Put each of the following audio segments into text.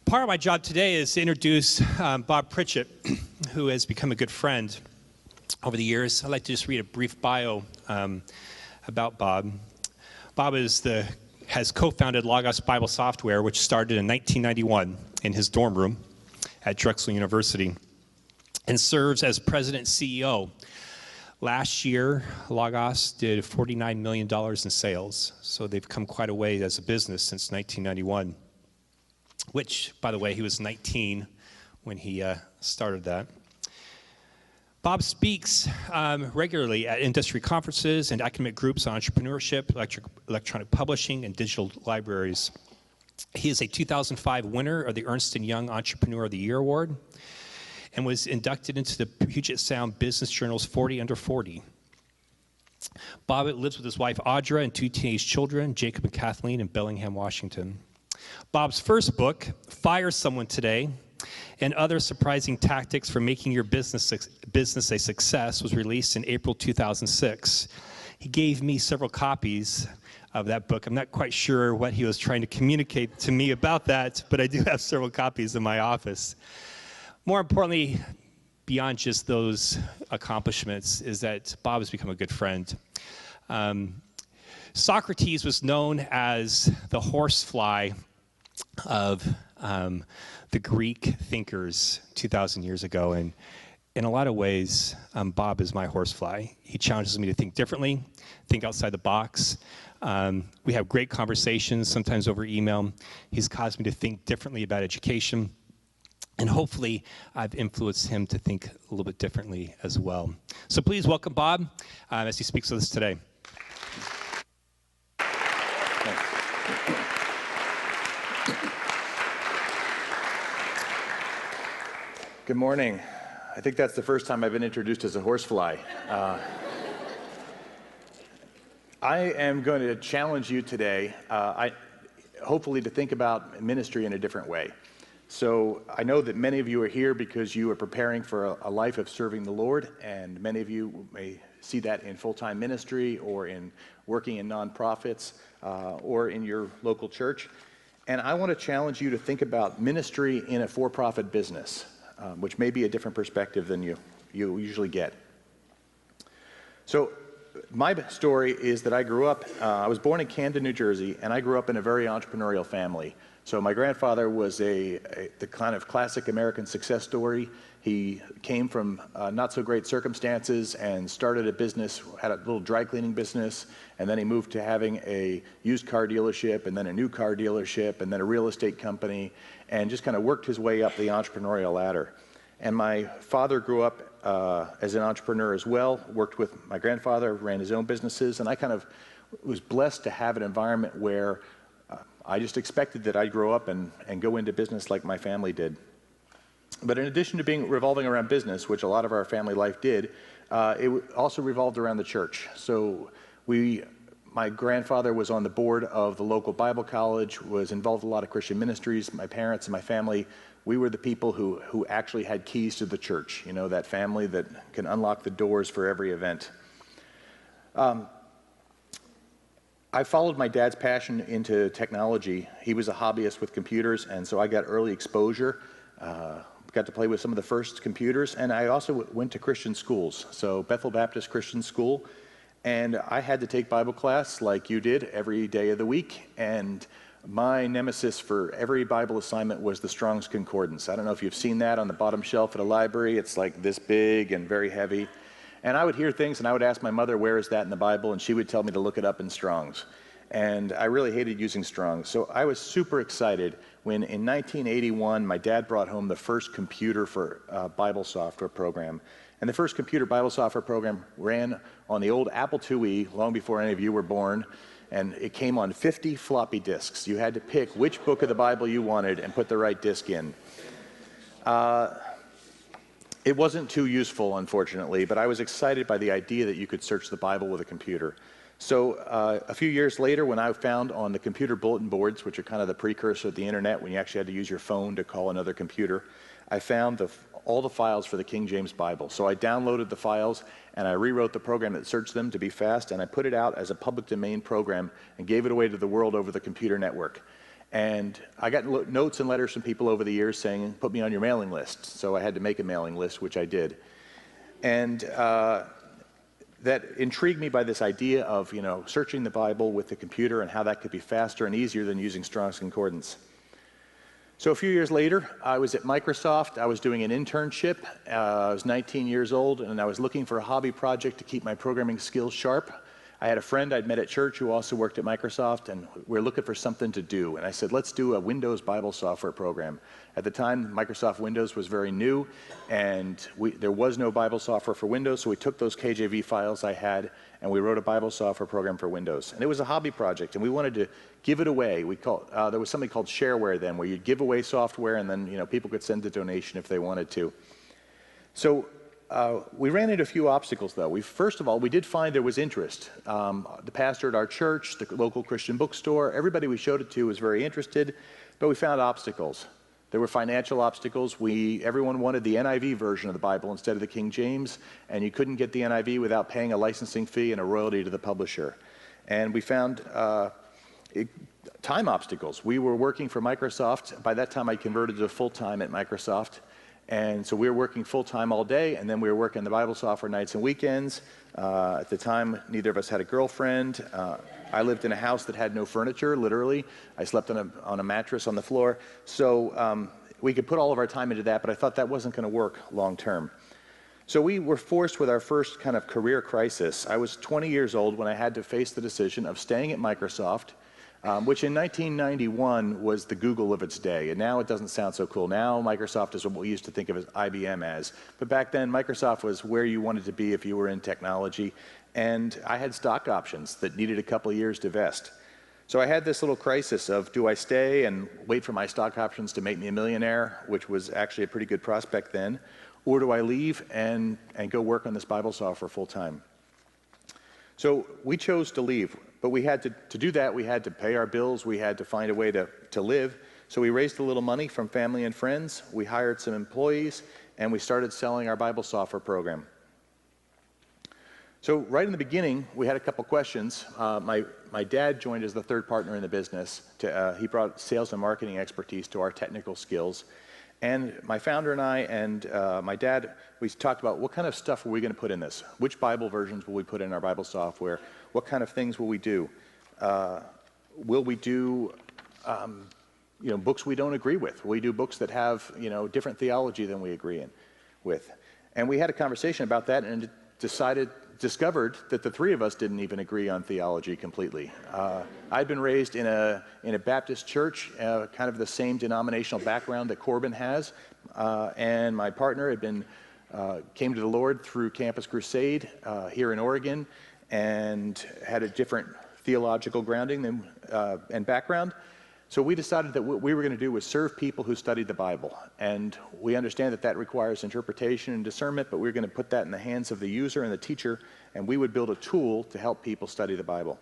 Part of my job today is to introduce Bob Pritchett, who has become a good friend over the years. I'd like to just read a brief bio about Bob. Bob has co-founded Logos Bible Software, which started in 1991 in his dorm room at Drexel University, and serves as president and CEO. Last year, Logos did $49 million in sales, so they've come quite a way as a business since 1991, which, by the way, he was 19 when he started that. Bob speaks regularly at industry conferences and academic groups on entrepreneurship, electronic publishing, and digital libraries. He is a 2005 winner of the Ernst & Young Entrepreneur of the Year Award and was inducted into the Puget Sound Business Journal's 40 Under 40. Bob lives with his wife Audra and two teenage children, Jacob and Kathleen, in Bellingham, Washington. Bob's first book, Fire Someone Today, and Other Surprising Tactics for Making Your Business a Success, was released in April 2006. He gave me several copies of that book. I'm not quite sure what he was trying to communicate to me about that, but I do have several copies in my office. More importantly, beyond just those accomplishments, is that Bob has become a good friend. Socrates was known as the horsefly of the Greek thinkers 2,000 years ago, and in a lot of ways, Bob is my horsefly. He challenges me to think differently, think outside the box. We have great conversations, sometimes over email. He's caused me to think differently about education, and hopefully I've influenced him to think a little bit differently as well. So please welcome Bob as he speaks with us today. Good morning. I think that's the first time I've been introduced as a horsefly. I am going to challenge you today, hopefully to think about ministry in a different way. So I know that many of you are here because you are preparing for a life of serving the Lord, and many of you may see that in full-time ministry or in working in nonprofits or in your local church. And I want to challenge you to think about ministry in a for-profit business, which may be a different perspective than you usually get. So my story is that I grew up, I was born in Camden, New Jersey, and I grew up in a very entrepreneurial family. So my grandfather was the kind of classic American success story. He came from not so great circumstances and started a business, had a little dry cleaning business, and then he moved to having a used car dealership, and then a new car dealership, and then a real estate company, and just kind of worked his way up the entrepreneurial ladder. And my father grew up as an entrepreneur as well, worked with my grandfather, ran his own businesses, and I kind of was blessed to have an environment where I just expected that I'd grow up and go into business like my family did. But in addition to being revolving around business, which a lot of our family life did, it also revolved around the church. So my grandfather was on the board of the local Bible college, was involved in a lot of Christian ministries. My parents and my family, we were the people who actually had keys to the church, you know, that family that can unlock the doors for every event. I followed my dad's passion into technology. He was a hobbyist with computers, and so I got early exposure, got to play with some of the first computers, and I also went to Christian schools, so Bethel Baptist Christian School, and I had to take Bible class like you did every day of the week, and my nemesis for every Bible assignment was the Strong's Concordance. I don't know if you've seen that on the bottom shelf at a library. It's like this big and very heavy. And I would hear things, and I would ask my mother, where is that in the Bible? And she would tell me to look it up in Strong's. And I really hated using Strong's. So I was super excited when in 1981, my dad brought home the first computer for Bible software program. And the first computer Bible software program ran on the old Apple IIe, long before any of you were born. And it came on 50 floppy disks. You had to pick which book of the Bible you wanted and put the right disk in. It wasn't too useful, unfortunately, but I was excited by the idea that you could search the Bible with a computer. So a few years later, when I found on the computer bulletin boards, which are kind of the precursor of the internet, when you actually had to use your phone to call another computer, I found all the files for the King James Bible. So I downloaded the files, and I rewrote the program that searched them to be fast, and I put it out as a public domain program and gave it away to the world over the computer network. And I got notes and letters from people over the years saying, put me on your mailing list. So I had to make a mailing list, which I did. And that intrigued me by this idea of, searching the Bible with the computer and how that could be faster and easier than using Strong's Concordance. So a few years later, I was at Microsoft. I was doing an internship. I was 19 years old, and I was looking for a hobby project to keep my programming skills sharp. I had a friend I'd met at church who also worked at Microsoft, and we were looking for something to do. And I said, let's do a Windows Bible software program. At the time, Microsoft Windows was very new, and there was no Bible software for Windows, so we took those KJV files I had, and we wrote a Bible software program for Windows. And it was a hobby project, and we wanted to give it away. There was something called shareware then, where you'd give away software, and then people could send a donation if they wanted to. So we ran into a few obstacles, though. First of all, we did find there was interest. The pastor at our church, the local Christian bookstore, everybody we showed it to was very interested, but we found obstacles. There were financial obstacles. Everyone wanted the NIV version of the Bible instead of the King James, and you couldn't get the NIV without paying a licensing fee and a royalty to the publisher. And we found time obstacles. We were working for Microsoft. By that time, I converted to full-time at Microsoft. And so we were working full-time all day, and then we were working the Bible software nights and weekends. At the time, neither of us had a girlfriend. I lived in a house that had no furniture, literally. I slept on a mattress on the floor. So we could put all of our time into that, but I thought that wasn't going to work long-term. So we were forced with our first kind of career crisis. I was 20 years old when I had to face the decision of staying at Microsoft, which in 1991 was the Google of its day. And now it doesn't sound so cool. Now Microsoft is what we used to think of as IBM as. But back then, Microsoft was where you wanted to be if you were in technology. And I had stock options that needed a couple of years to vest. So I had this little crisis of, do I stay and wait for my stock options to make me a millionaire, which was actually a pretty good prospect then, or do I leave and go work on this Bible software full time? So we chose to leave, but we had to do that. We had to pay our bills. We had to find a way to live. So we raised a little money from family and friends. We hired some employees, and we started selling our Bible software program. So right in the beginning, we had a couple questions. My dad joined as the third partner in the business. He brought sales and marketing expertise to our technical skills. And my founder and I and my dad, we talked about what kind of stuff were we going to put in this? Which Bible versions will we put in our Bible software? What kind of things will we do? Will we do books we don't agree with? Will we do books that have different theology than we agree with? And we had a conversation about that and discovered that the three of us didn't even agree on theology completely. I'd been raised in a Baptist church, kind of the same denominational background that Corban has, and my partner came to the Lord through Campus Crusade here in Oregon, and had a different theological grounding and background. So we decided that what we were going to do was serve people who studied the Bible. And we understand that requires interpretation and discernment, but we're going to put that in the hands of the user and the teacher, and we would build a tool to help people study the Bible.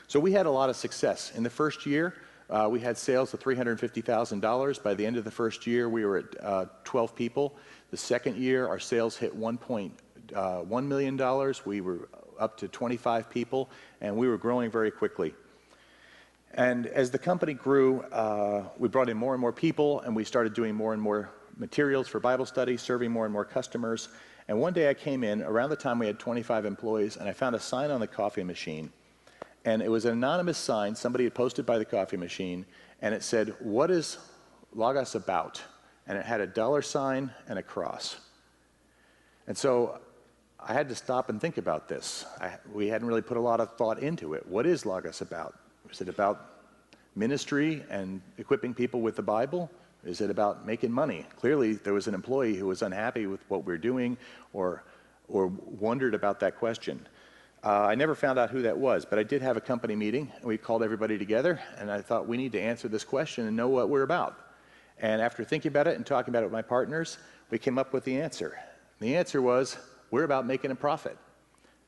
So we had a lot of success. In the first year, we had sales of $350,000. By the end of the first year, we were at 12 people. The second year, our sales hit $1.1 million. We were up to 25 people, and we were growing very quickly. And as the company grew, we brought in more and more people, and we started doing more and more materials for Bible study, serving more and more customers. And one day I came in, around the time we had 25 employees, and I found a sign on the coffee machine. And it was an anonymous sign somebody had posted by the coffee machine, and it said, "What is Logos about?" And it had a dollar sign and a cross. And so I had to stop and think about this. We hadn't really put a lot of thought into it. What is Logos about? Is it about ministry and equipping people with the Bible? Is it about making money? Clearly, there was an employee who was unhappy with what we were doing or wondered about that question. I never found out who that was, but I did have a company meeting. We called everybody together, and I thought we need to answer this question and know what we're about. And after thinking about it and talking about it with my partners, we came up with the answer. The answer was, we're about making a profit,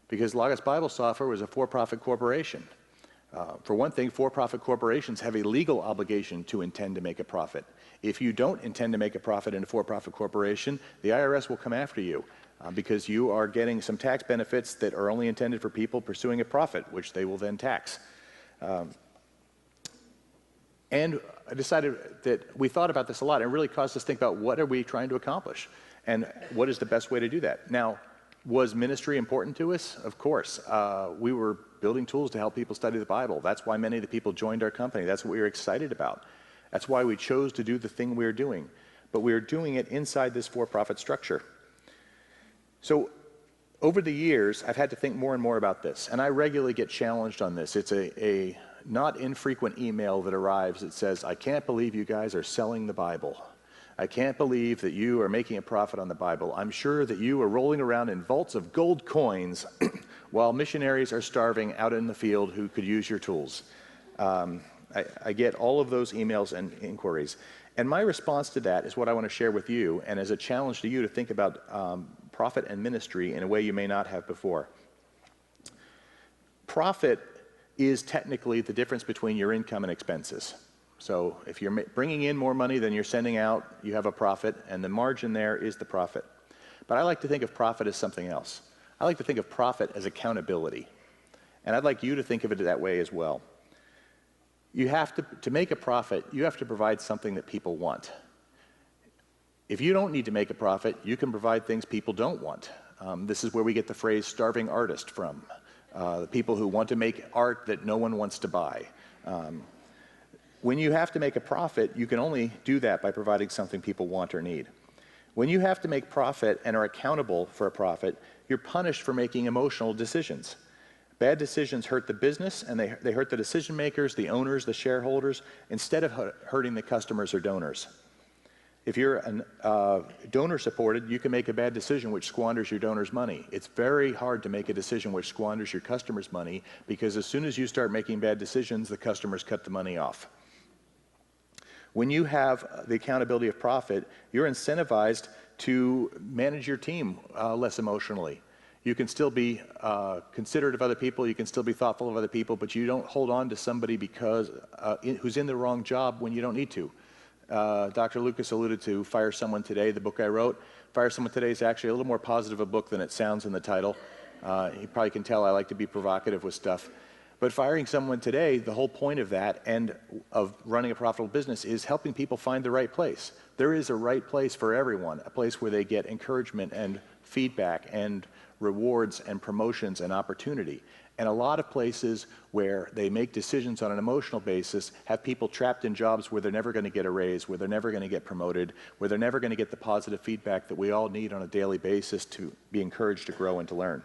because Logos Bible Software was a for-profit corporation. For one thing, for-profit corporations have a legal obligation to intend to make a profit. If you don't intend to make a profit in a for-profit corporation, the IRS will come after you because you are getting some tax benefits that are only intended for people pursuing a profit, which they will then tax. And I decided that we thought about this a lot, and it really caused us to think about what are we trying to accomplish, and what is the best way to do that. Now, was ministry important to us? Of course. We were building tools to help people study the Bible. That's why many of the people joined our company. That's what we were excited about. That's why we chose to do the thing we were doing. But we were doing it inside this for-profit structure. So over the years, I've had to think more and more about this, and I regularly get challenged on this. It's a not infrequent email that arrives that says, I can't believe you guys are selling the Bible. I can't believe that you are making a profit on the Bible. I'm sure that you are rolling around in vaults of gold coins while missionaries are starving out in the field who could use your tools. I get all of those emails and inquiries. And my response to that is what I want to share with you, and as a challenge to you to think about profit and ministry in a way you may not have before. Profit is technically the difference between your income and expenses. So if you're bringing in more money than you're sending out, you have a profit, and the margin there is the profit. But I like to think of profit as something else. I like to think of profit as accountability. And I'd like you to think of it that way as well. You have to make a profit, you have to provide something that people want. If you don't need to make a profit, you can provide things people don't want. This is where we get the phrase starving artist from. The people who want to make art that no one wants to buy. When you have to make a profit, you can only do that by providing something people want or need. When you have to make profit and are accountable for a profit, you're punished for making emotional decisions. Bad decisions hurt the business, and they hurt the decision makers, the owners, the shareholders, instead of hurting the customers or donors. If you're donor supported, you can make a bad decision which squanders your donor's money. It's very hard to make a decision which squanders your customer's money, because as soon as you start making bad decisions, the customers cut the money off. When you have the accountability of profit, you're incentivized to manage your team less emotionally. You can still be considerate of other people, you can still be thoughtful of other people, but you don't hold on to somebody because who's in the wrong job when you don't need to. Dr. Lucas alluded to Fire Someone Today, the book I wrote. Fire Someone Today is actually a little more positive a book than it sounds in the title. You probably can tell I like to be provocative with stuff. But firing someone today, the whole point of that and of running a profitable business is helping people find the right place. There is a right place for everyone, a place where they get encouragement and feedback and rewards and promotions and opportunity. And a lot of places where they make decisions on an emotional basis have people trapped in jobs where they're never going to get a raise, where they're never going to get promoted, where they're never going to get the positive feedback that we all need on a daily basis to be encouraged to grow and to learn.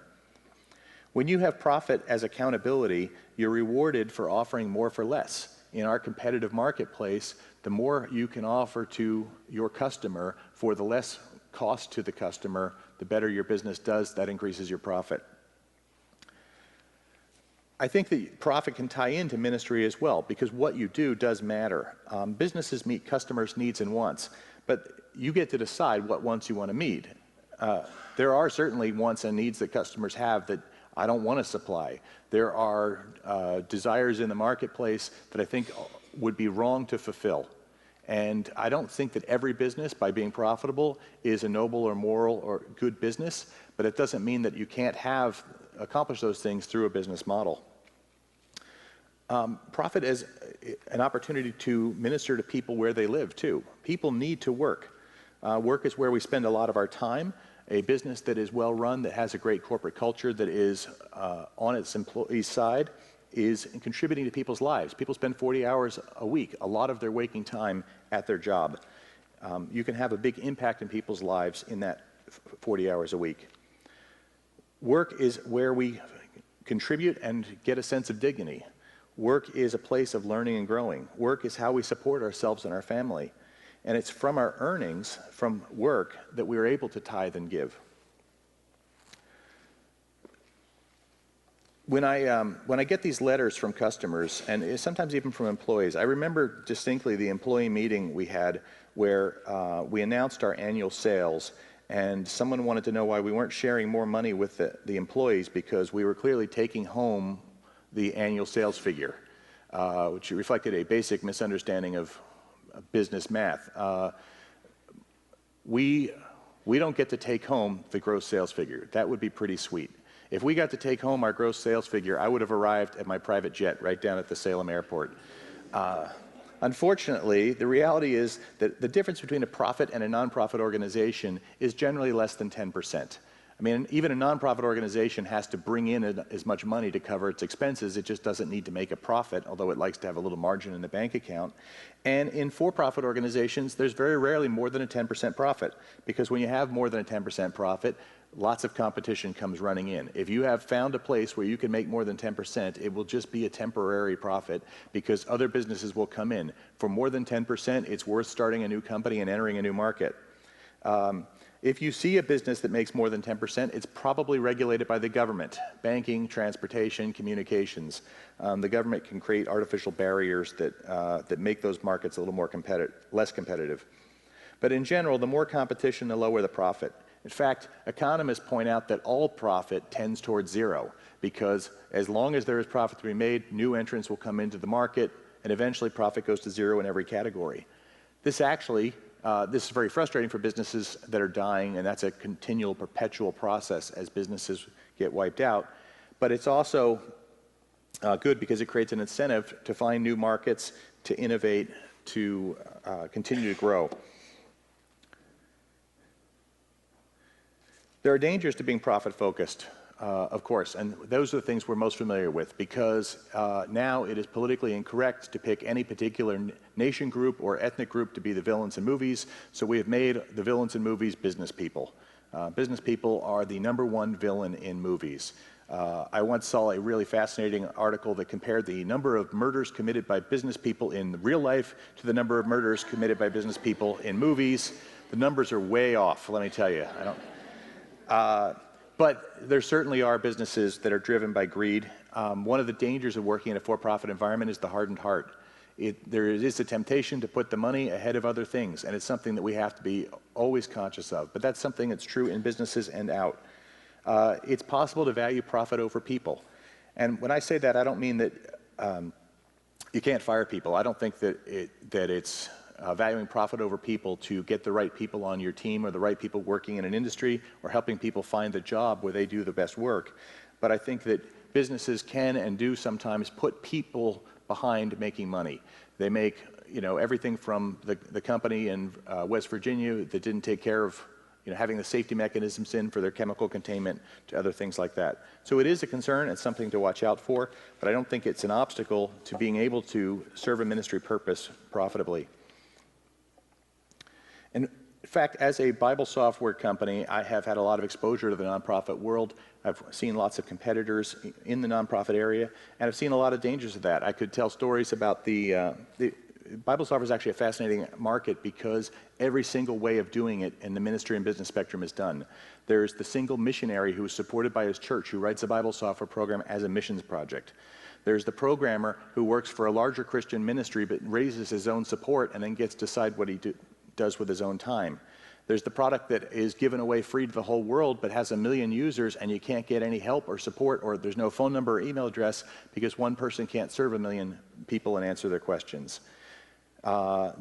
When you have profit as accountability, you're rewarded for offering more for less. In our competitive marketplace, the more you can offer to your customer for the less cost to the customer, the better your business does. That increases your profit. I think that profit can tie into ministry as well, because what you do does matter. Businesses meet customers' needs and wants, but you get to decide what wants you want to meet. There are certainly wants and needs that customers have that I don't want to supply. There are desires in the marketplace that I think would be wrong to fulfill. And I don't think that every business, by being profitable, is a noble or moral or good business, but it doesn't mean that you can't accomplish those things through a business model. Profit is an opportunity to minister to people where they live, too. People need to work. Work is where we spend a lot of our time. A business that is well run, that has a great corporate culture, that is on its employees' side, is contributing to people's lives. People spend 40 hours a week, a lot of their waking time at their job. You can have a big impact in people's lives in that 40 hours a week. Work is where we contribute and get a sense of dignity. Work is a place of learning and growing. Work is how we support ourselves and our family. And it's from our earnings, from work, that we are able to tithe and give. When I get these letters from customers, and sometimes even from employees, I remember distinctly the employee meeting we had where we announced our annual sales, and someone wanted to know why we weren't sharing more money with the employees, because we were clearly taking home the annual sales figure, which reflected a basic misunderstanding of business math. We don't get to take home the gross sales figure. That would be pretty sweet. If we got to take home our gross sales figure, I would have arrived at my private jet right down at the Salem airport. Unfortunately, the reality is that the difference between a profit and a nonprofit organization is generally less than 10%. I mean, even a nonprofit organization has to bring in as much money to cover its expenses. It just doesn't need to make a profit, although it likes to have a little margin in the bank account. And in for-profit organizations, there's very rarely more than a 10% profit, because when you have more than a 10% profit, lots of competition comes running in. If you have found a place where you can make more than 10%, it will just be a temporary profit because other businesses will come in. For more than 10%, it's worth starting a new company and entering a new market. If you see a business that makes more than 10%, it's probably regulated by the government: banking, transportation, communications. The government can create artificial barriers that make those markets a little more less competitive. But in general, the more competition, the lower the profit. In fact, economists point out that all profit tends towards zero, because as long as there is profit to be made, new entrants will come into the market, and eventually profit goes to zero in every category. This is very frustrating for businesses that are dying, and that's a continual, perpetual process as businesses get wiped out. But it's also good because it creates an incentive to find new markets, to innovate, to continue to grow. There are dangers to being profit-focused, of course, and those are the things we're most familiar with, because now it is politically incorrect to pick any particular nation group or ethnic group to be the villains in movies, so we have made the villains in movies business people. Business people are the #1 villain in movies. I once saw a really fascinating article that compared the number of murders committed by business people in real life to the number of murders committed by business people in movies. The numbers are way off, let me tell you. But there certainly are businesses that are driven by greed. One of the dangers of working in a for-profit environment is the hardened heart. There is a temptation to put the money ahead of other things, and it's something that we have to be always conscious of. But that's something that's true in businesses and out. It's possible to value profit over people. And when I say that, I don't mean that you can't fire people. I don't think that it's valuing profit over people to get the right people on your team, or the right people working in an industry, or helping people find the job where they do the best work. But I think that businesses can and do sometimes put people behind making money. They make, everything from the company in West Virginia that didn't take care of having the safety mechanisms in for their chemical containment, to other things like that. So it is a concern and something to watch out for, but I don't think it's an obstacle to being able to serve a ministry purpose profitably. In fact, as a Bible software company, I have had a lot of exposure to the nonprofit world. I've seen lots of competitors in the nonprofit area, and I've seen a lot of dangers of that. I could tell stories about the Bible software is actually a fascinating market because every single way of doing it in the ministry and business spectrum is done. There's the single missionary who is supported by his church who writes a Bible software program as a missions project. There's the programmer who works for a larger Christian ministry but raises his own support and then gets to decide what he does with his own time. There's the product that is given away free to the whole world but has 1 million users, and you can't get any help or support, or there's no phone number or email address because one person can't serve 1 million people and answer their questions.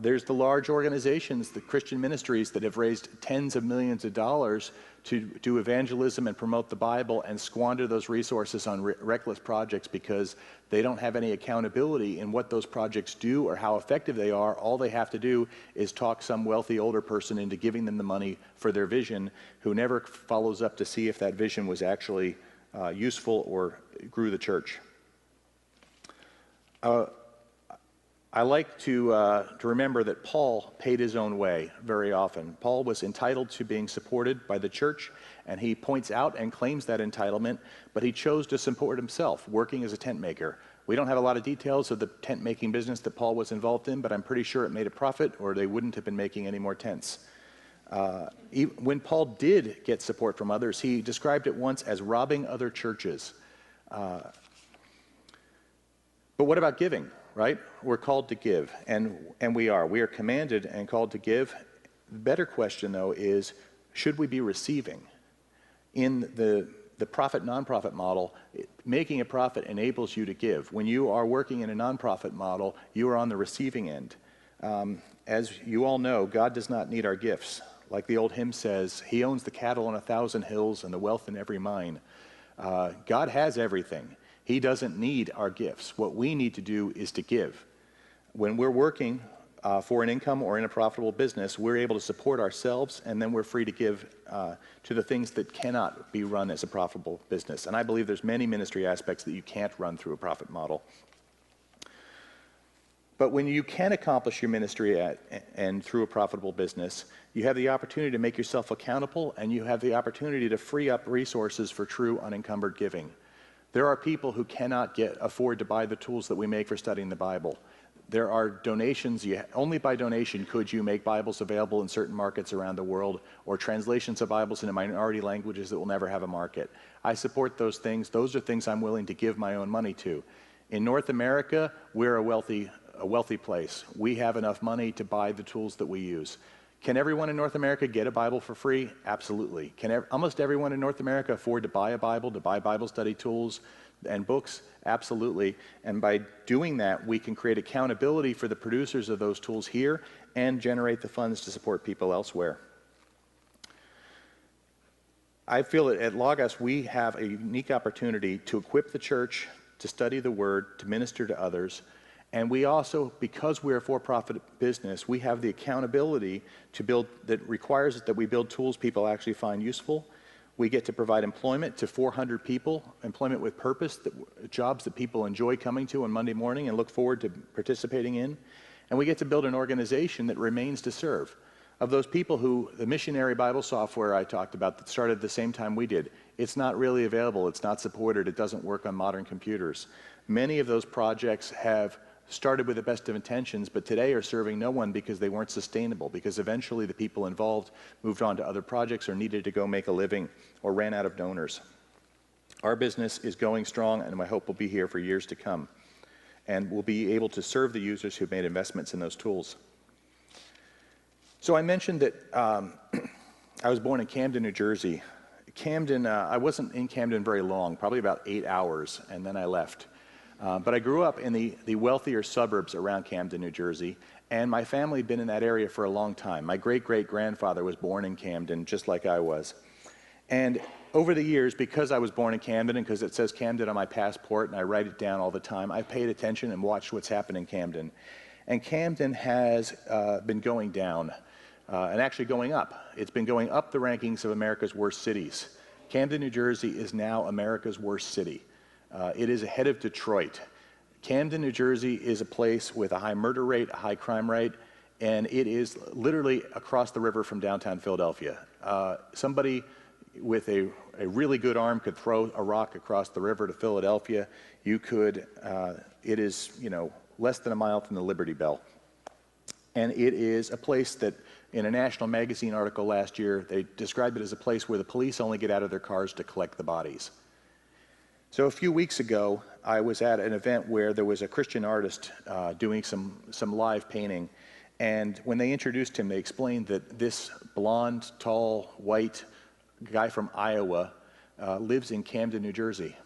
There's the large organizations, the Christian ministries that have raised tens of millions of dollars to do evangelism and promote the Bible and squander those resources on reckless projects because they don't have any accountability in what those projects do or how effective they are. All they have to do is talk some wealthy older person into giving them the money for their vision, who never follows up to see if that vision was actually useful or grew the church. I like to remember that Paul paid his own way very often. Paul was entitled to being supported by the church, and he points out and claims that entitlement, but he chose to support himself, working as a tent maker. We don't have a lot of details of the tent making business that Paul was involved in, but I'm pretty sure it made a profit or they wouldn't have been making any more tents. When Paul did get support from others, he described it once as robbing other churches. But what about giving? Right? We're called to give, and we are. We are commanded and called to give. The better question, though, is should we be receiving? In the profit-nonprofit model, making a profit enables you to give. When you are working in a nonprofit model, you are on the receiving end. As you all know, God does not need our gifts. Like the old hymn says, He owns the cattle on 1,000 hills and the wealth in every mine. God has everything. He doesn't need our gifts. What we need to do is to give. when we're working for an income or in a profitable business, we're able to support ourselves, and then we're free to give to the things that cannot be run as a profitable business. And I believe there's many ministry aspects that you can't run through a profit model. But when you can accomplish your ministry and through a profitable business, you have the opportunity to make yourself accountable, and you have the opportunity to free up resources for true unencumbered giving. There are people who cannot afford to buy the tools that we make for studying the Bible. There are donations. Only by donation could you make Bibles available in certain markets around the world, or translations of Bibles into minority languages that will never have a market. I support those things. Those are things I'm willing to give my own money to. In North America, we're a wealthy place. We have enough money to buy the tools that we use. Can everyone in North America get a Bible for free? Absolutely. Can almost everyone in North America afford to buy a Bible, to buy Bible study tools and books? Absolutely. And by doing that, we can create accountability for the producers of those tools here and generate the funds to support people elsewhere. I feel that at Logos we have a unique opportunity to equip the church to study the Word, to minister to others. And we also, because we're a for-profit business, we have the accountability to build, that requires that we build tools people actually find useful. We get to provide employment to 400 people, employment with purpose, jobs that people enjoy coming to on Monday morning and look forward to participating in. And we get to build an organization that remains to serve. Of those people who, the missionary Bible software I talked about that started at the same time we did, it's not really available, it's not supported, it doesn't work on modern computers. Many of those projects have started with the best of intentions, but today are serving no one because they weren't sustainable, because eventually the people involved moved on to other projects or needed to go make a living or ran out of donors. Our business is going strong, and I hope we'll be here for years to come. And we'll be able to serve the users who've made investments in those tools. So I mentioned that I was born in Camden, New Jersey. Camden, I wasn't in Camden very long, probably about 8 hours, and then I left. But I grew up in the wealthier suburbs around Camden, New Jersey, and my family had been in that area for a long time. My great-great-grandfather was born in Camden, just like I was. And over the years, because I was born in Camden and because it says Camden on my passport and I write it down all the time, I've paid attention and watched what's happened in Camden. And Camden has been going down and actually going up. It's been going up the rankings of America's worst cities. Camden, New Jersey is now America's worst city. It is ahead of Detroit. Camden, New Jersey is a place with a high murder rate, a high crime rate, and it is literally across the river from downtown Philadelphia. Somebody with a really good arm could throw a rock across the river to Philadelphia. You could, it is, less than a mile from the Liberty Bell. And it is a place that, in a National Magazine article last year, they described it as a place where the police only get out of their cars to collect the bodies. So a few weeks ago, I was at an event where there was a Christian artist doing some live painting. And when they introduced him, they explained that this blonde, tall, white guy from Iowa lives in Camden, New Jersey.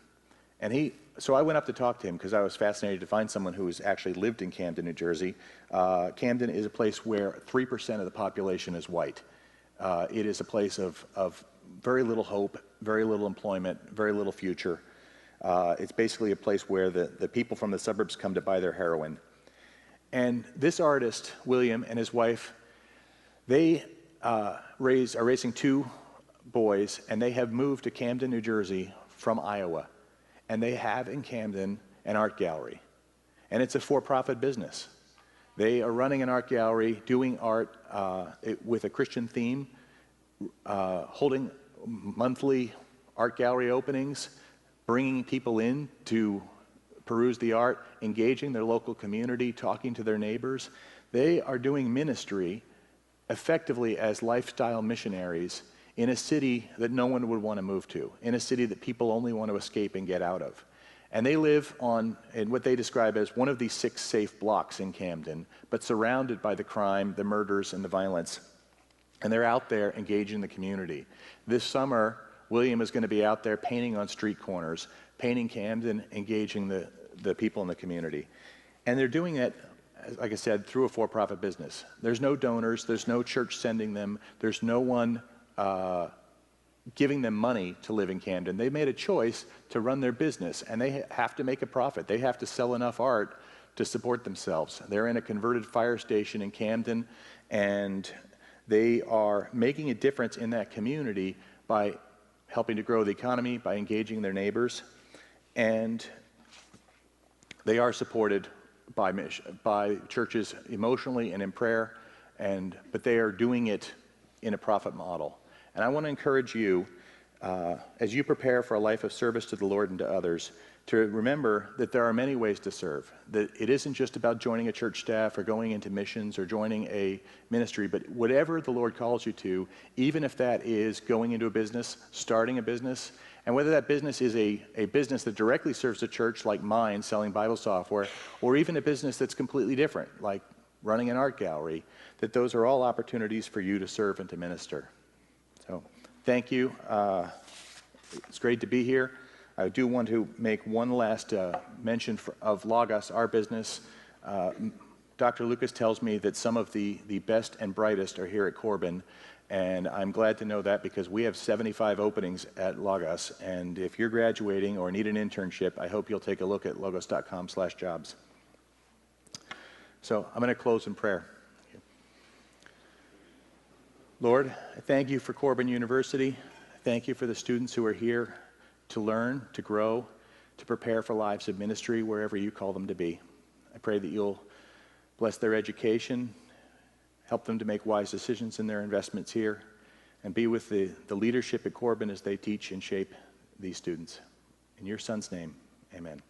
And so I went up to talk to him because I was fascinated to find someone who has actually lived in Camden, New Jersey. Camden is a place where 3% of the population is white. It is a place of very little hope, very little employment, very little future. It's basically a place where the people from the suburbs come to buy their heroin. And this artist, William, and his wife, they are raising 2 boys, and they have moved to Camden, New Jersey from Iowa. And they have in Camden an art gallery. And it's a for-profit business. They are running an art gallery, doing art with a Christian theme, holding monthly art gallery openings, bringing people in to peruse the art, engaging their local community, talking to their neighbors. They are doing ministry effectively as lifestyle missionaries in a city that no one would want to move to, in a city that people only want to escape and get out of. And they live in what they describe as one of these 6 safe blocks in Camden, but surrounded by the crime, the murders, and the violence. And they're out there engaging the community. This summer, William is going to be out there painting on street corners, painting Camden, engaging the people in the community. And they're doing it, like I said, through a for-profit business. There's no donors, there's no church sending them, there's no one giving them money to live in Camden. They made a choice to run their business, and they have to make a profit. They have to sell enough art to support themselves. They're in a converted fire station in Camden, and they are making a difference in that community by helping to grow the economy, by engaging their neighbors, and they are supported by churches emotionally and in prayer, but they are doing it in a profit model. And I want to encourage you, as you prepare for a life of service to the Lord and to others, to remember that there are many ways to serve, that it isn't just about joining a church staff or going into missions or joining a ministry, but whatever the Lord calls you to, even if that is going into a business, starting a business, and whether that business is a business that directly serves the church like mine, selling Bible software, or even a business that's completely different, like running an art gallery, that those are all opportunities for you to serve and to minister. So thank you. It's great to be here. I do want to make one last mention of Logos, our business. Dr. Lucas tells me that some of the best and brightest are here at Corban, and I'm glad to know that because we have 75 openings at Logos, and if you're graduating or need an internship, I hope you'll take a look at logos.com/jobs. So I'm going to close in prayer. Lord, I thank you for Corban University. Thank you for the students who are here to learn, to grow, to prepare for lives of ministry wherever you call them to be. I pray that you'll bless their education, help them to make wise decisions in their investments here, and be with the leadership at Corban as they teach and shape these students. In your Son's name, amen.